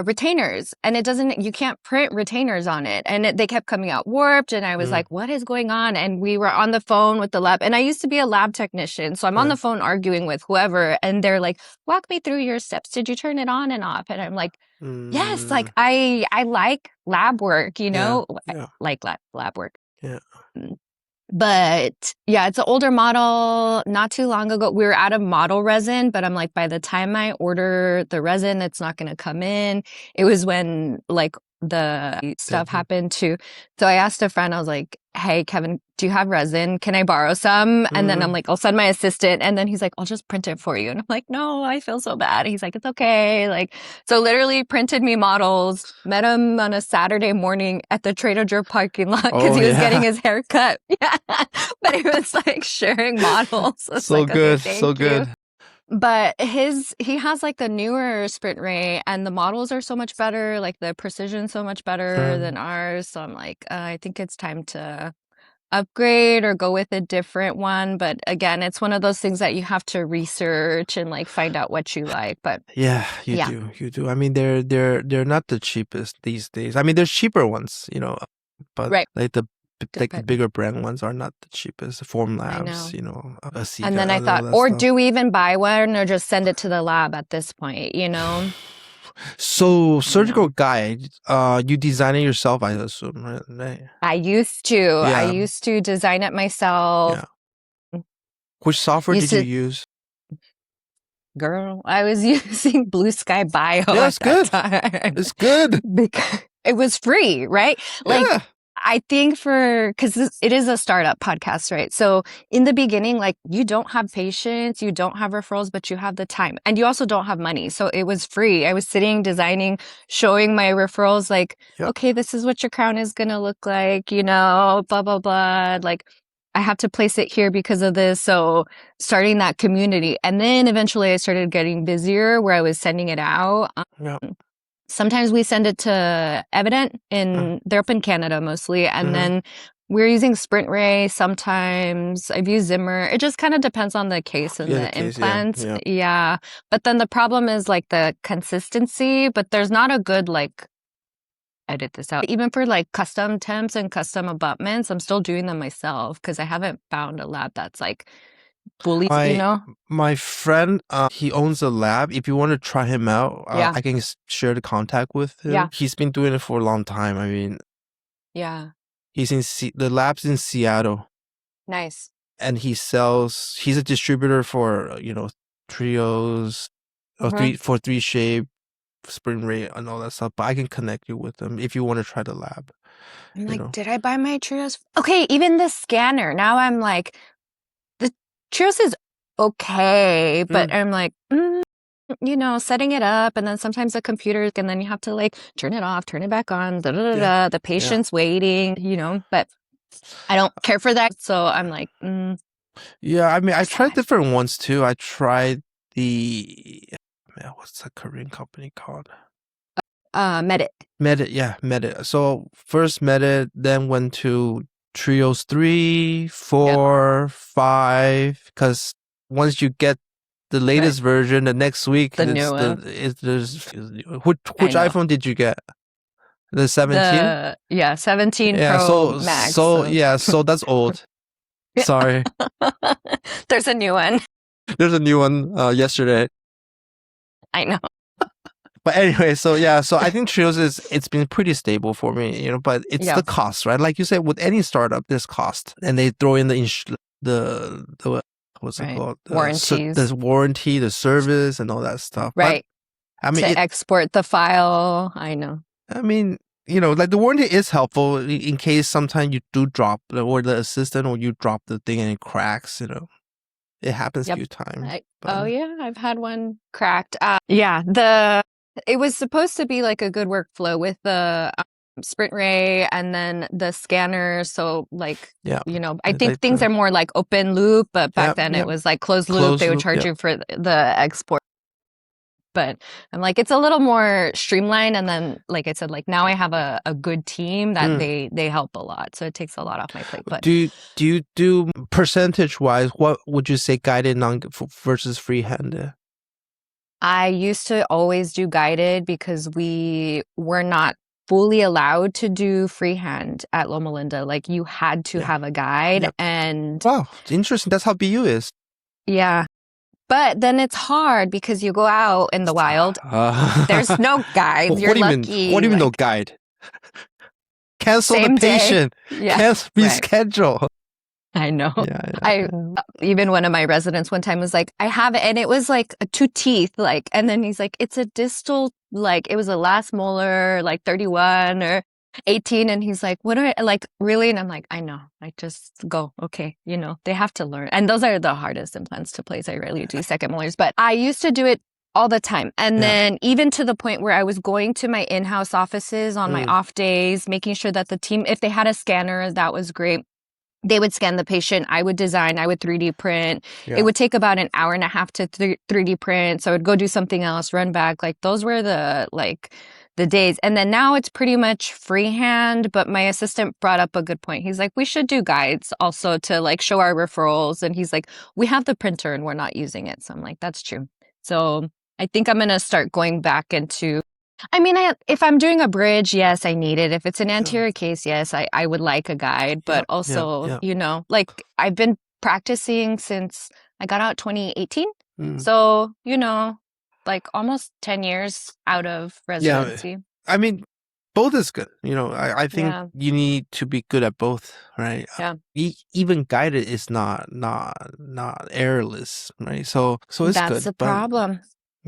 retainers, and you can't print retainers on it. And they kept coming out warped. And I was like, what is going on? And we were on the phone with the lab, and I used to be a lab technician. So I'm on the phone arguing with whoever, and they're like, walk me through your steps. Did you turn it on and off? And I'm like, yes, like I like lab work, you know, I like lab work. Yeah. But yeah, it's an older model. Not too long ago, we were out of model resin, but I'm like, by the time I order the resin, it's not going to come in. It was when like the stuff happened too. So I asked a friend, I was like, hey, Kevin, do you have resin? Can I borrow some? And then I'm like, I'll send my assistant. And then he's like, I'll just print it for you. And I'm like, no, I feel so bad. He's like, it's okay. Like, so literally printed me models, met him on a Saturday morning at the Trader Joe parking lot because he was getting his hair cut. Yeah. But it was like sharing models. So like, good. okay, So good. you. But he has like the newer Sprint Ray, and the models are so much better, like the precision so much better than ours. So I'm like, I think it's time to upgrade or go with a different one. But again, it's one of those things that you have to research and like find out what you like. But you do. I mean, they're not the cheapest these days. I mean, there's cheaper ones, you know, but like the bigger brand ones are not the cheapest. Form Labs, you know, Asiga, and then I thought, or do we even buy one or just send it to the lab at this point, you know? So surgical guide, you design it yourself, I assume, right? I used to design it myself. Yeah. Which software did you use? Girl, I was using Blue Sky Bio at that time. It's good. Because it was free, right? Like, I think because it is a startup podcast, right? So in the beginning, like you don't have patients, you don't have referrals, but you have the time and you also don't have money. So it was free. I was sitting, designing, showing my referrals, like, okay, this is what your crown is going to look like, you know, blah, blah, blah. Like I have to place it here because of this. So starting that community. And then eventually I started getting busier where I was sending it out. Sometimes we send it to Evident they're up in Canada mostly. And then we're using Sprint Ray. Sometimes I've used Zimmer. It just kind of depends on the case and the implants. Yeah. But then the problem is like the consistency, but there's not a good like edit this out. Even for like custom temps and custom abutments, I'm still doing them myself because I haven't found a lab that's like fully, you know? My friend, he owns a lab. If you want to try him out, I can share the contact with him. Yeah. He's been doing it for a long time. I mean, he's the lab's in Seattle. Nice. And he's a distributor for, you know, trios, for 3Shape, Sprint Ray and all that stuff. But I can connect you with them if you want to try the lab. I'm like, did I buy my trios? Okay, even the scanner. Now I'm like, the trios is okay, but I'm like, you know, setting it up, and then sometimes the computer, and then you have to like turn it off, turn it back on, the patient's waiting, you know, but I don't care for that. So I'm like, yeah, I mean, I tried different ones too. I tried what's the Korean company called? Medit. Medit. So first Medit, then went to Trios 3, 4, 5, because once you get the latest version, the next week, the new one. Which iPhone did you get? The 17? 17 Pro Max. So that's old. Sorry. There's a new one. There's a new one yesterday. I know. But anyway, so I think Trios it's been pretty stable for me, you know, but it's the cost, right? Like you said, with any startup, there's cost. And they throw in the what's it called? Warranties. The warranty, the service, and all that stuff. Right. But, I mean, to export the file. I know. I mean, you know, like the warranty is helpful in case sometimes you do drop, or the assistant, or you drop the thing and it cracks, you know. It happens a few times. I've had one cracked. It was supposed to be like a good workflow with the Sprint Ray and then the scanner. So like, you know, I think things are more like open loop, but back then it was like closed loop. They would charge you for the export. But I'm like, it's a little more streamlined. And then, like I said, like now I have a good team that they help a lot. So it takes a lot off my plate. But do you do percentage wise? What would you say guided versus freehand? I used to always do guided because we were not fully allowed to do freehand at Loma Linda. Like you had to have a guide and wow, it's interesting. That's how BU is. yeah. But then it's hard because you go out in the wild. There's no guide. Well, You're lucky. What do you mean no guide? Cancel Same the patient. Yeah. Cancel, reschedule. I know. Even one of my residents one time was like, I have it. And it was like 2 teeth, like, and then he's like, it's a distal, like, it was a last molar, like 31 or 18. And he's like, what do I, like, really? And I'm like, I know. I just go, okay, they have to learn. And those are the hardest implants to place. I rarely do second molars, but I used to do it all the time. And then even to the point where I was going to my in-house offices on my off days, making sure that the team, if they had a scanner, that was great. They would scan the patient. I would design. I would 3D print. It would take about an hour and a half to 3D print. So I would go do something else, run back. Like those were the days. And then now it's pretty much freehand. But my assistant brought up a good point. He's like, we should do guides also to like show our referrals. And he's like, we have the printer and we're not using it. So I'm like, that's true. So I think I'm going to start going back into, I mean, if I'm doing a bridge, yes, I need it. If it's an anterior case, yes, I would like a guide. But also, like I've been practicing since I got out 2018. So, like almost 10 years out of residency. Yeah, I mean, both is good. I think you need to be good at both, right? Yeah. Even guided is not errorless, right? So it's good. That's the problem.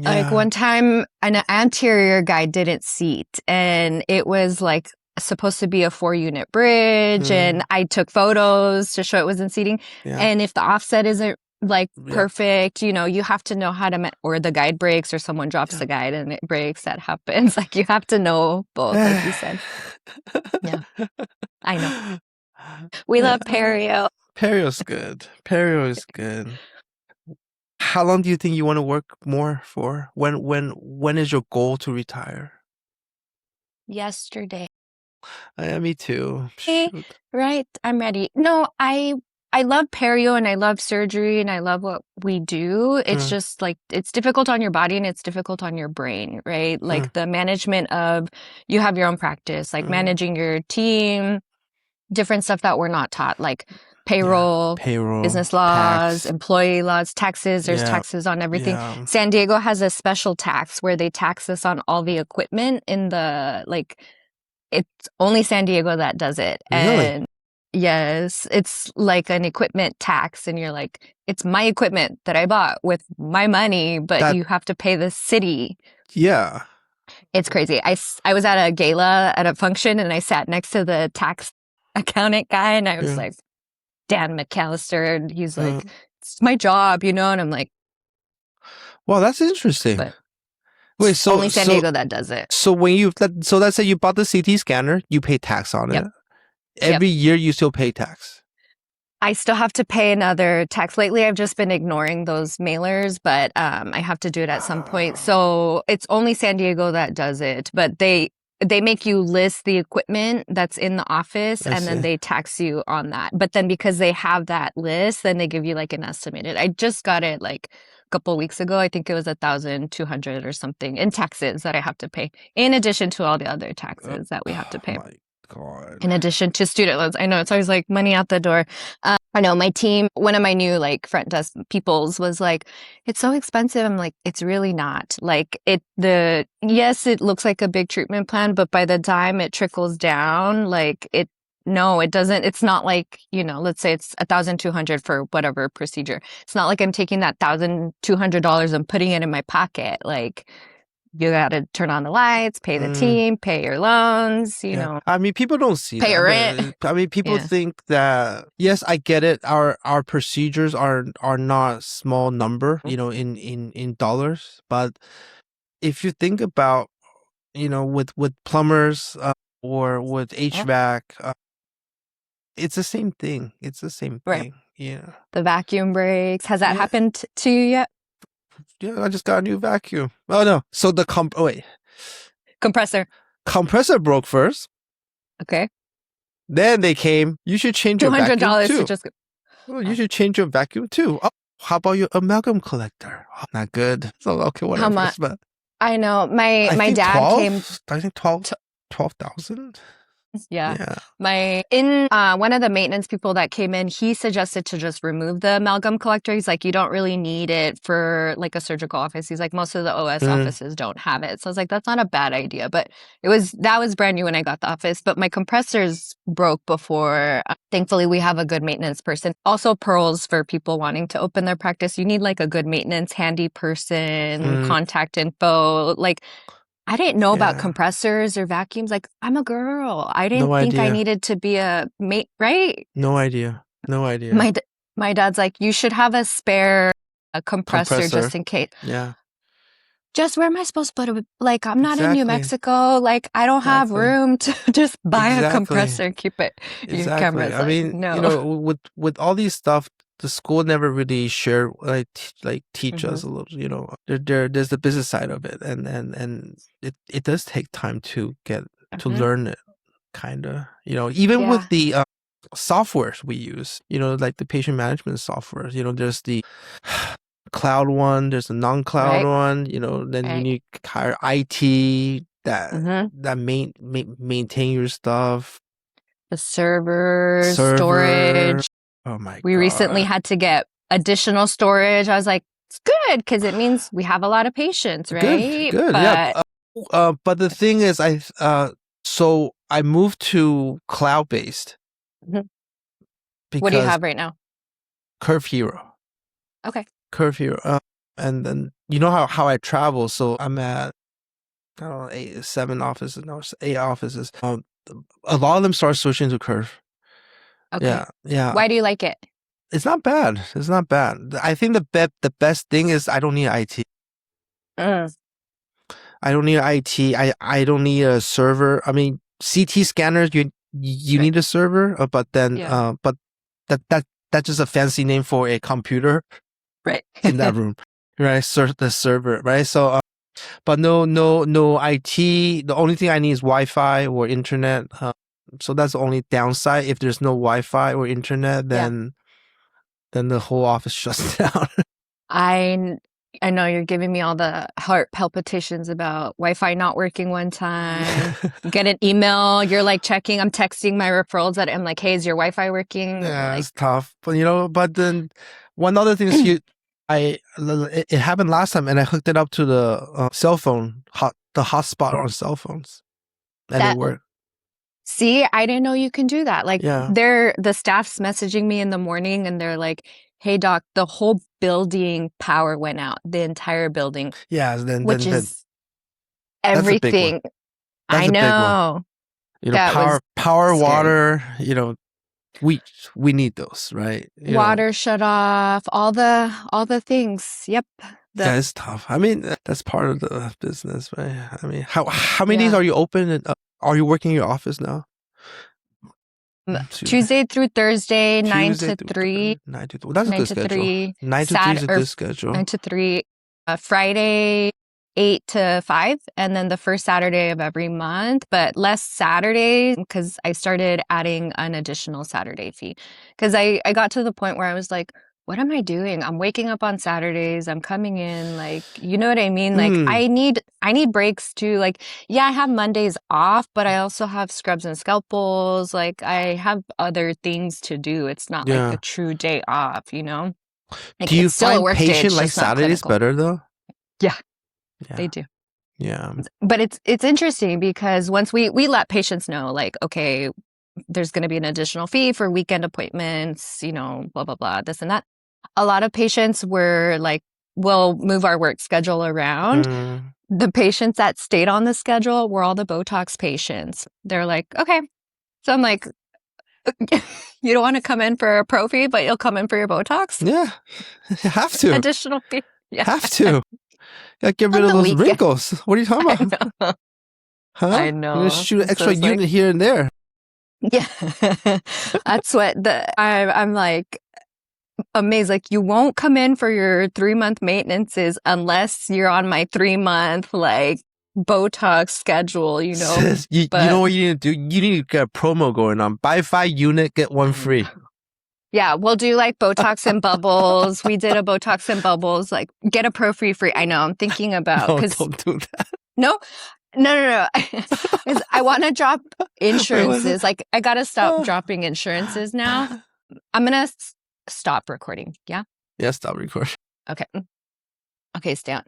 Yeah. Like one time an anterior guide didn't seat and it was like supposed to be a 4-unit bridge and I took photos to show it wasn't seating. And if the offset isn't like perfect, you have to know how to, or the guide breaks or someone drops the guide and it breaks, that happens. Like you have to know both, like you said. Yeah, I know. We love perio. Perio's good. Perio is good. How long do you think you want to work more for? When is your goal to retire? Yesterday. Me too. Shoot. Right. I'm ready. No, I love perio and I love surgery and I love what we do. It's just like, it's difficult on your body and it's difficult on your brain, right? Like the management of, you have your own practice, like managing your team, different stuff that we're not taught, like payroll, business laws, employee laws, taxes. There's taxes on everything. Yeah. San Diego has a special tax where they tax us on all the equipment in the, like, it's only San Diego that does it. Really? And yes, it's like an equipment tax. And you're like, it's my equipment that I bought with my money, but you have to pay the city. Yeah. It's crazy. I was at a gala at a function and I sat next to the tax accountant guy and I was like, Dan McAllister, and he's like, it's my job, and I'm like, well, that's interesting. But wait, so only San Diego that does it. So let's say you bought the CT scanner, you pay tax on it. Every year you still pay tax. I still have to pay another tax. Lately, I've just been ignoring those mailers, but I have to do it at some point. So it's only San Diego that does it, but they make you list the equipment that's in the office and then they tax you on that. But then because they have that list, then they give you like an estimated. I just got it like a couple of weeks ago. I think it was $1,200 or something in taxes that I have to pay, in addition to all the other taxes that we have to pay. My God. In addition to student loans. I know it's always like money out the door. I know my team, one of my new like front desk peoples was like, it's so expensive. I'm like, it's really not. Like yes, it looks like a big treatment plan, but by the time it trickles down, like it doesn't. It's not like, let's say it's $1,200 for whatever procedure. It's not like I'm taking that $1,200 and putting it in my pocket. Like, you got to turn on the lights, pay the team, pay your loans, know. I mean, people don't see pay that. Your rent. I mean, people think that, yes, I get it. Our procedures are not small number, in dollars. But if you think about, with plumbers or with HVAC, it's the same thing. It's the same thing. Yeah. The vacuum breaks. Has that happened to you yet? Yeah, I just got a new vacuum. Oh, no. So the compressor broke first. Okay. Then they came, you should change your vacuum too. To just... Well, you should change your vacuum too. Oh, how about your amalgam collector? Oh, not good. So, okay, How whatever. much? But I know. I My think dad 12, came. I think 12,000. Yeah. Yeah. One of the maintenance people that came in, he suggested to just remove the amalgam collector. He's like, you don't really need it for like a surgical office. He's like, most of the OS offices don't have it. So I was like, that's not a bad idea. But that was brand new when I got the office. But my compressors broke before. Thankfully, we have a good maintenance person. Also, pearls for people wanting to open their practice. You need like a good maintenance handy person, contact info. Like, I didn't know about compressors or vacuums. Like, I'm a girl. I didn't think I needed to be a mate, right? No idea. My dad's like, you should have a spare compressor just in case. Yeah. Just where am I supposed to put it? Like, I'm not in New Mexico. Like, I don't have room to just buy a compressor and keep it. Your camera's I mean, no. with all these stuff, the school never really share teach us a little. There's the business side of it, and it does take time to get to learn it, kind of. Even with the softwares we use, like the patient management software. There's the cloud one, there's a non-cloud one. Then you need to hire IT that maintain your stuff. The server, storage. Oh my God. We recently had to get additional storage. I was like, it's good because it means we have a lot of patients, right? Good. Yeah. But the thing is, so I moved to cloud-based. What do you have right now? Curve Hero. Okay. Curve Hero. And then you know how I travel, so I'm at, I don't know, 7 offices now, 8 offices. A lot of them start switching to Curve. Okay. Yeah. Why do you like it? It's not bad. I think the best thing is I don't need IT. I don't need IT. I don't need a server. I mean, CT scanners, you need a server, but then but that's just a fancy name for a computer, right, in that room, right? The server, right? So, but no IT. The only thing I need is Wi-Fi or internet. So that's the only downside. If there's no Wi-Fi or internet, then the whole office shuts down. I know you're giving me all the heart palpitations about Wi-Fi not working one time. You get an email, you're like checking, I'm texting my referrals that I'm like, hey, is your Wi-Fi working? Yeah, it's tough. But then one other thing is it happened last time and I hooked it up to the cell phone, the hotspot on cell phones, and it worked. See, I didn't know you can do that. Like the staff's messaging me in the morning and they're like, hey doc, the whole building power went out, the entire building. Yeah, which is everything. I know. Power, water, we need those, right? Water shut off, all the things. Yep. Yeah, it's tough. I mean, that's part of the business, right? I mean, how many days are you open and are you working in your office now? Tuesday through Thursday, 9 to 3. 9 to 3. That's a good schedule. 9 to 3 is a good schedule. 9 to 3. Friday, 8 to 5. And then the first Saturday of every month. But less Saturdays because I started adding an additional Saturday fee. Because I got to the point where I was like, what am I doing? I'm waking up on Saturdays. I'm coming in, like, you know what I mean? Like, I need breaks too. Like, yeah, I have Mondays off, but I also have scrubs and scalpels. Like, I have other things to do. It's not like a true day off, Like, do you find patient like Saturdays better though? Yeah, they do. Yeah. But it's interesting because once we let patients know, like, okay, there's going to be an additional fee for weekend appointments, blah, blah, blah, this and that. A lot of patients were like, we'll move our work schedule around. The patients that stayed on the schedule were all the Botox patients. They're like, okay. So I'm like, you don't want to come in for a pro fee, but you'll come in for your Botox? Yeah, you have to. Additional fee. Yeah. Have to. Gotta get rid of those wrinkles. What are you talking about? I know. You're gonna shoot an extra unit here and there. Yeah. That's what I'm like amazed. Like, you won't come in for your 3-month maintenances unless you're on my 3-month like Botox schedule, Sis, you know what you need to do? You need to get a promo going on. Buy 5 unit, get 1 free. Yeah, we'll do like Botox and bubbles. We did a Botox and bubbles, like get a pro free. I know, I'm thinking about, No, don't do that. No. 'Cause I want to drop insurances. Like I got to stop dropping insurances now. I'm going to stop recording. Yeah? Yeah, stop recording. Okay. Okay, stay on.